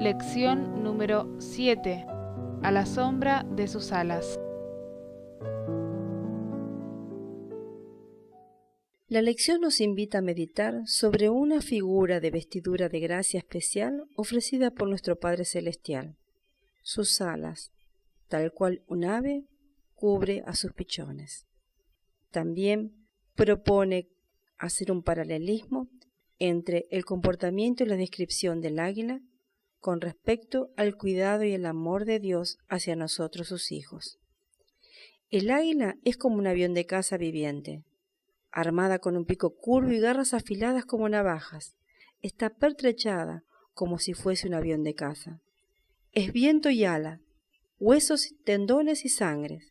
Lección número 7. A la sombra de sus alas. La lección nos invita a meditar sobre una figura de vestidura de gracia especial ofrecida por nuestro Padre Celestial. Sus alas, tal cual un ave, cubre a sus pichones. También propone hacer un paralelismo entre el comportamiento y la descripción del águila con respecto al cuidado y el amor de Dios hacia nosotros sus hijos. El águila es como un avión de caza viviente, armada con un pico curvo y garras afiladas como navajas. Está pertrechada como si fuese un avión de caza. Es viento y ala, huesos, tendones y sangre.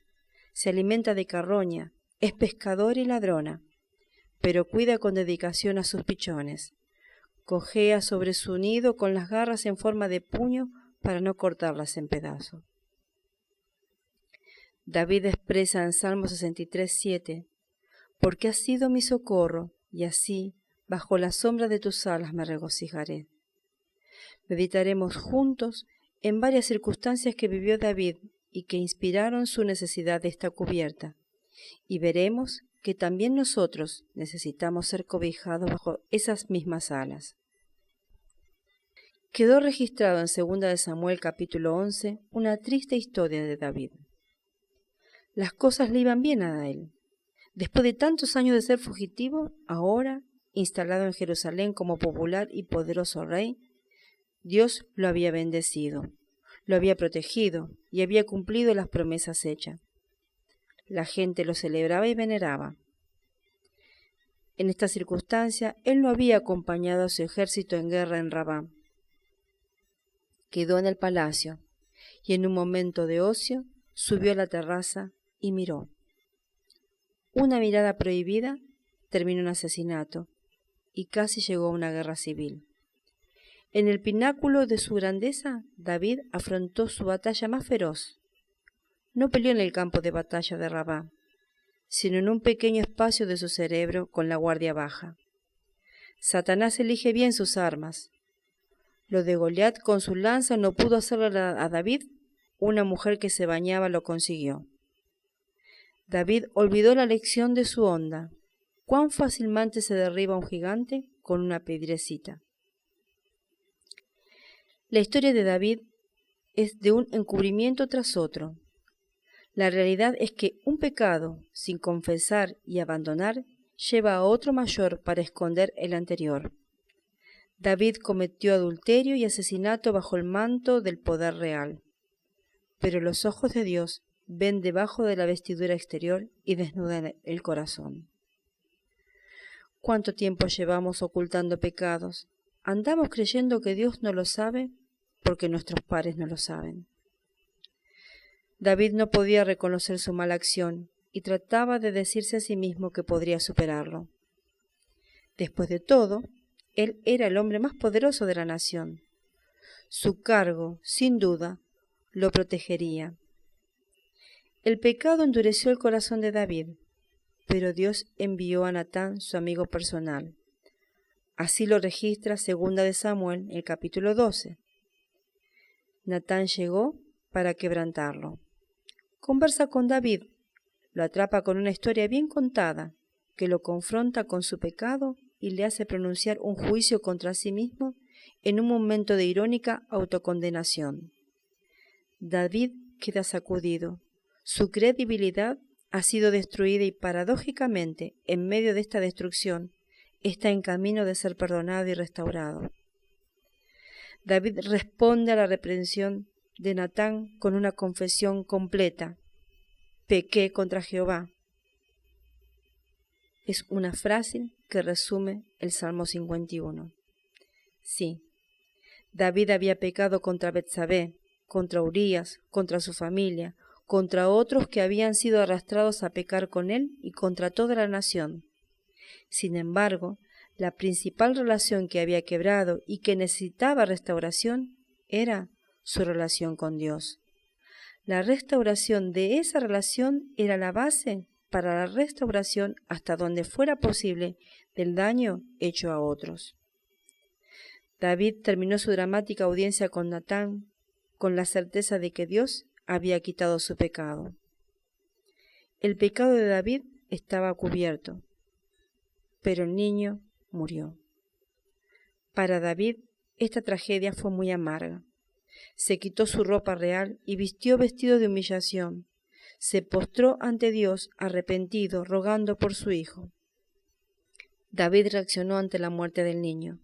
Se alimenta de carroña, es pescadora y ladrona, pero cuida con dedicación a sus pichones. Cojea sobre su nido con las garras en forma de puño para no cortarlas en pedazos. David expresa en Salmo 63:7: porque has sido mi socorro, y así, bajo la sombra de tus alas me regocijaré. Meditaremos juntos en varias circunstancias que vivió David y que inspiraron su necesidad de esta cubierta, y veremos que también nosotros necesitamos ser cobijados bajo esas mismas alas. Quedó registrado en 2 de Samuel capítulo 11 una triste historia de David. Las cosas le iban bien a él. Después de tantos años de ser fugitivo, ahora, instalado en Jerusalén como popular y poderoso rey, Dios lo había bendecido, lo había protegido y había cumplido las promesas hechas. La gente lo celebraba y veneraba. En esta circunstancia, él no había acompañado a su ejército en guerra en Rabá. Quedó en el palacio y en un momento de ocio subió a la terraza y miró. Una mirada prohibida terminó en asesinato y casi llegó a una guerra civil. En el pináculo de su grandeza, David afrontó su batalla más feroz. No peleó en el campo de batalla de Rabá, sino en un pequeño espacio de su cerebro con la guardia baja. Satanás elige bien sus armas. Lo de Goliat con su lanza no pudo hacerle a David, una mujer que se bañaba lo consiguió. David olvidó la lección de su onda. ¿Cuán fácilmente se derriba un gigante con una piedrecita? La historia de David es de un encubrimiento tras otro. La realidad es que un pecado, sin confesar y abandonar, lleva a otro mayor para esconder el anterior. David cometió adulterio y asesinato bajo el manto del poder real. Pero los ojos de Dios ven debajo de la vestidura exterior y desnudan el corazón. ¿Cuánto tiempo llevamos ocultando pecados? ¿Andamos creyendo que Dios no lo sabe porque nuestros padres no lo saben? David no podía reconocer su mala acción y trataba de decirse a sí mismo que podría superarlo. Después de todo, él era el hombre más poderoso de la nación. Su cargo, sin duda, lo protegería. El pecado endureció el corazón de David, pero Dios envió a Natán, su amigo personal. Así lo registra 2 de Samuel, el capítulo 12. Natán llegó para quebrantarlo. Conversa con David, lo atrapa con una historia bien contada, que lo confronta con su pecado y le hace pronunciar un juicio contra sí mismo en un momento de irónica autocondenación. David queda sacudido. Su credibilidad ha sido destruida y paradójicamente, en medio de esta destrucción, está en camino de ser perdonado y restaurado. David responde a la reprensión de Natán con una confesión completa. Pequé contra Jehová. Es una frase que resume el Salmo 51. Sí, David había pecado contra Betsabé, contra Urías, contra su familia, contra otros que habían sido arrastrados a pecar con él y contra toda la nación. Sin embargo, la principal relación que había quebrado y que necesitaba restauración era su relación con Dios. La restauración de esa relación era la base para la restauración hasta donde fuera posible del daño hecho a otros. David terminó su dramática audiencia con Natán con la certeza de que Dios había quitado su pecado. El pecado de David estaba cubierto, pero el niño murió. Para David, esta tragedia fue muy amarga. Se quitó su ropa real y vistió vestido de humillación. Se postró ante Dios arrepentido, rogando por su hijo. David reaccionó ante la muerte del niño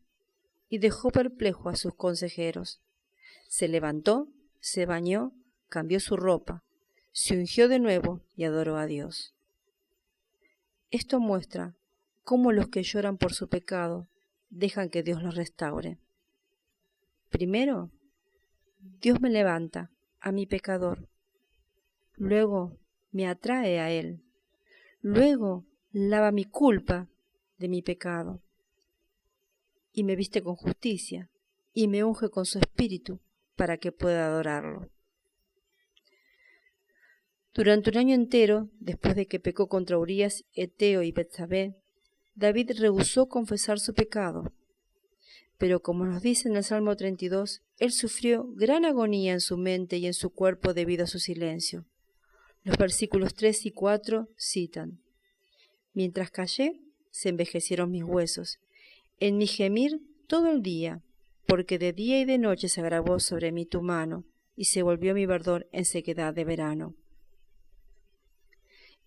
y dejó perplejo a sus consejeros. Se levantó, se bañó, cambió su ropa, se ungió de nuevo y adoró a Dios. Esto muestra cómo los que lloran por su pecado dejan que Dios los restaure. Primero, Dios me levanta, a mi pecador. Luego me atrae a Él. Luego lava mi culpa de mi pecado. Y me viste con justicia y me unge con su espíritu para que pueda adorarlo. Durante un año entero, después de que pecó contra Urías, Eteo y Betsabé, David rehusó confesar su pecado. Pero como nos dice en el Salmo 32, él sufrió gran agonía en su mente y en su cuerpo debido a su silencio. Los versículos 3 y 4 citan: Mientras callé, se envejecieron mis huesos, en mi gemir todo el día, porque de día y de noche se agravó sobre mí tu mano, y se volvió mi verdor en sequedad de verano.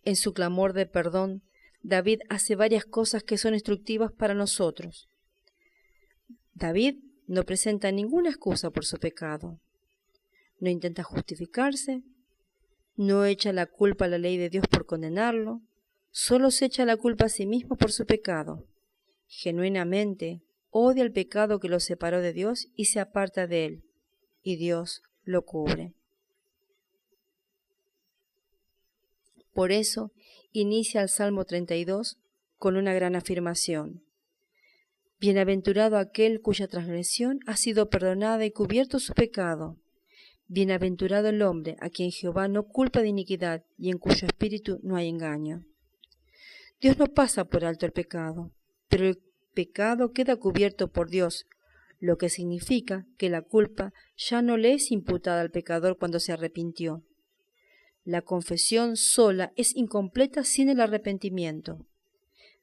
En su clamor de perdón, David hace varias cosas que son instructivas para nosotros. David no presenta ninguna excusa por su pecado. No intenta justificarse, no echa la culpa a la ley de Dios por condenarlo, solo se echa la culpa a sí mismo por su pecado. Genuinamente odia el pecado que lo separó de Dios y se aparta de él, y Dios lo cubre. Por eso inicia el Salmo 32 con una gran afirmación. Bienaventurado aquel cuya transgresión ha sido perdonada y cubierto su pecado. Bienaventurado el hombre a quien Jehová no culpa de iniquidad y en cuyo espíritu no hay engaño. Dios no pasa por alto el pecado, pero el pecado queda cubierto por Dios, lo que significa que la culpa ya no le es imputada al pecador cuando se arrepintió. La confesión sola es incompleta sin el arrepentimiento.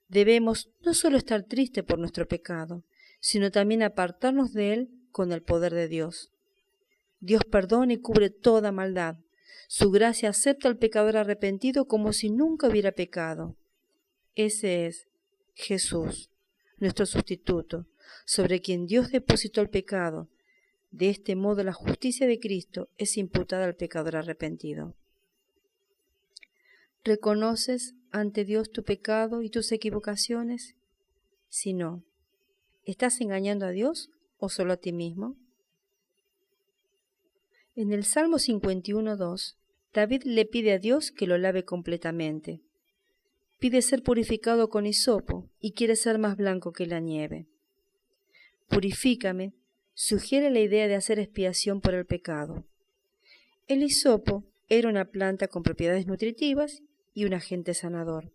Debemos no solo estar tristes por nuestro pecado, sino también apartarnos de él con el poder de Dios. Dios perdona y cubre toda maldad. Su gracia acepta al pecador arrepentido como si nunca hubiera pecado. Ese es Jesús, nuestro sustituto, sobre quien Dios depositó el pecado. De este modo la justicia de Cristo es imputada al pecador arrepentido. ¿Reconoces ante Dios tu pecado y tus equivocaciones? Si no, ¿estás engañando a Dios o solo a ti mismo? En el Salmo 51:2, David le pide a Dios que lo lave completamente. Pide ser purificado con hisopo y quiere ser más blanco que la nieve. Purifícame sugiere la idea de hacer expiación por el pecado. El hisopo era una planta con propiedades nutritivas y un agente sanador.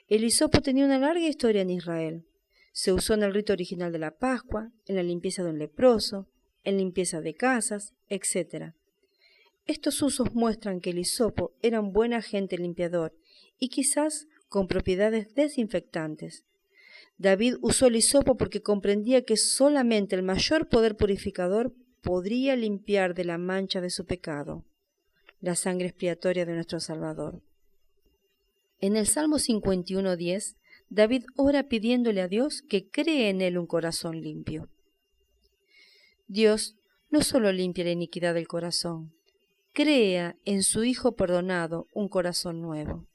El hisopo tenía una larga historia en Israel. Se usó en el rito original de la Pascua, en la limpieza de un leproso, en limpieza de casas, etc. Estos usos muestran que el hisopo era un buen agente limpiador y quizás con propiedades desinfectantes. David usó el hisopo porque comprendía que solamente el mayor poder purificador podría limpiar de la mancha de su pecado, la sangre expiatoria de nuestro Salvador. En el Salmo 51:10, David ora pidiéndole a Dios que cree en él un corazón limpio. Dios no solo limpia la iniquidad del corazón, crea en su Hijo perdonado un corazón nuevo.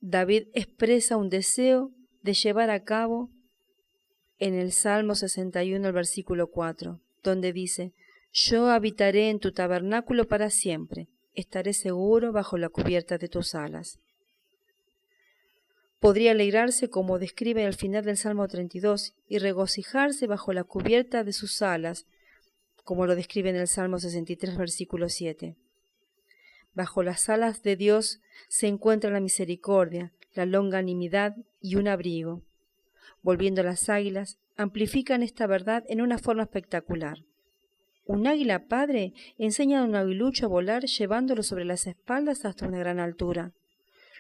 David expresa un deseo de llevar a cabo en el Salmo 61, el versículo 4, donde dice: Yo habitaré en tu tabernáculo para siempre, estaré seguro bajo la cubierta de tus alas. Podría alegrarse como describe al final del Salmo 32 y regocijarse bajo la cubierta de sus alas, como lo describe en el Salmo 63, versículo 7. Bajo las alas de Dios se encuentra la misericordia, la longanimidad y un abrigo. Volviendo las águilas amplifican esta verdad en una forma espectacular. Un águila padre enseña a un aguilucho a volar llevándolo sobre las espaldas hasta una gran altura.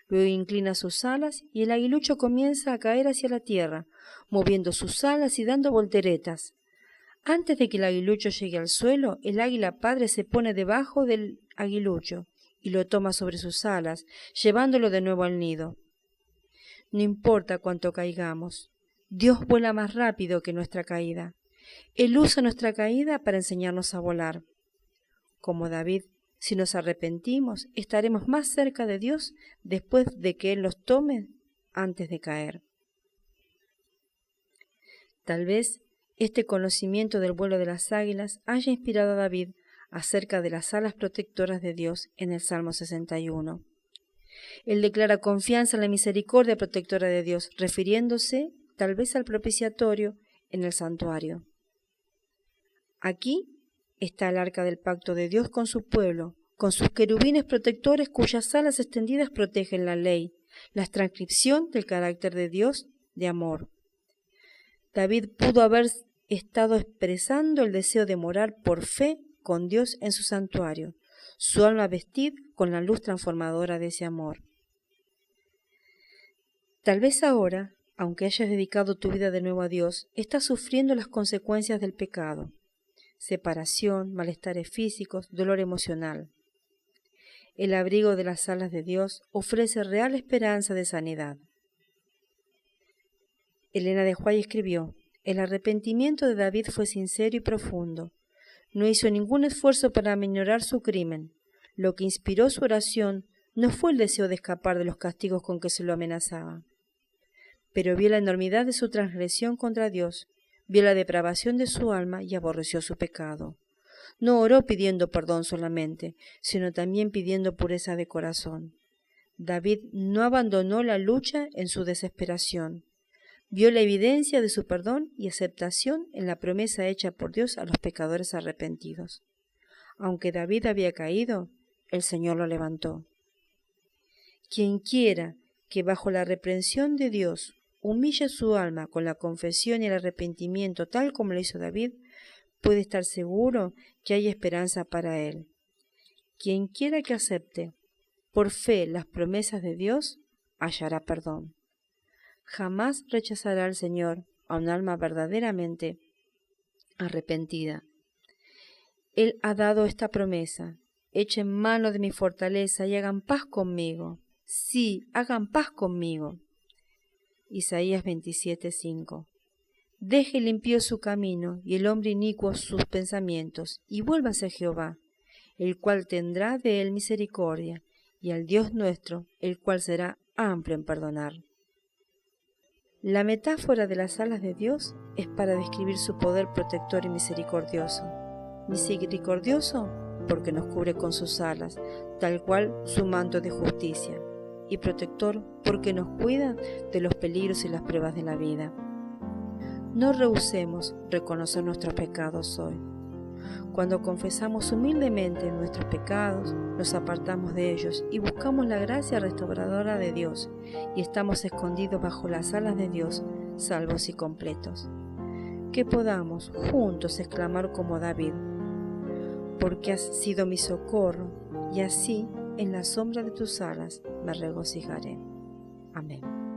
Luego inclina sus alas y el aguilucho comienza a caer hacia la tierra, moviendo sus alas y dando volteretas. Antes de que el aguilucho llegue al suelo, el águila padre se pone debajo del aguilucho y lo toma sobre sus alas, llevándolo de nuevo al nido. No importa cuánto caigamos, Dios vuela más rápido que nuestra caída. Él usa nuestra caída para enseñarnos a volar. Como David, si nos arrepentimos, estaremos más cerca de Dios después de que Él nos tome antes de caer. Tal vez este conocimiento del vuelo de las águilas haya inspirado a David acerca de las alas protectoras de Dios en el Salmo 61. Él declara confianza en la misericordia protectora de Dios, refiriéndose tal vez al propiciatorio en el santuario. Aquí está el arca del pacto de Dios con su pueblo, con sus querubines protectores cuyas alas extendidas protegen la ley, la transcripción del carácter de Dios de amor. David pudo haber estado expresando el deseo de morar por fe con Dios en su santuario, su alma vestida con la luz transformadora de ese amor. Tal vez ahora, aunque hayas dedicado tu vida de nuevo a Dios, estás sufriendo las consecuencias del pecado: separación, malestares físicos, dolor emocional. El abrigo de las alas de Dios ofrece real esperanza de sanidad. Elena de White escribió: el arrepentimiento de David fue sincero y profundo. No hizo ningún esfuerzo para aminorar su crimen. Lo que inspiró su oración no fue el deseo de escapar de los castigos con que se lo amenazaba, pero vio la enormidad de su transgresión contra Dios, vio la depravación de su alma y aborreció su pecado. No oró pidiendo perdón solamente, sino también pidiendo pureza de corazón. David no abandonó la lucha en su desesperación. Vio la evidencia de su perdón y aceptación en la promesa hecha por Dios a los pecadores arrepentidos. Aunque David había caído, el Señor lo levantó. Quien quiera que bajo la reprensión de Dios humille su alma con la confesión y el arrepentimiento tal como lo hizo David, puede estar seguro que hay esperanza para él. Quien quiera que acepte por fe las promesas de Dios, hallará perdón. Jamás rechazará al Señor a un alma verdaderamente arrepentida. Él ha dado esta promesa: echen mano de mi fortaleza y hagan paz conmigo. Sí, hagan paz conmigo. Isaías 27:5. Deje el impío su camino y el hombre inicuo sus pensamientos, y vuélvase a Jehová, el cual tendrá de él misericordia, y al Dios nuestro, el cual será amplio en perdonar. La metáfora de las alas de Dios es para describir su poder protector y misericordioso. Misericordioso porque nos cubre con sus alas, tal cual su manto de justicia, y protector porque nos cuida de los peligros y las pruebas de la vida. No rehusemos reconocer nuestros pecados hoy. Cuando confesamos humildemente nuestros pecados, nos apartamos de ellos y buscamos la gracia restauradora de Dios, y estamos escondidos bajo las alas de Dios, salvos y completos. Que podamos juntos exclamar como David: porque has sido mi socorro, y así en la sombra de tus alas me regocijaré. Amén.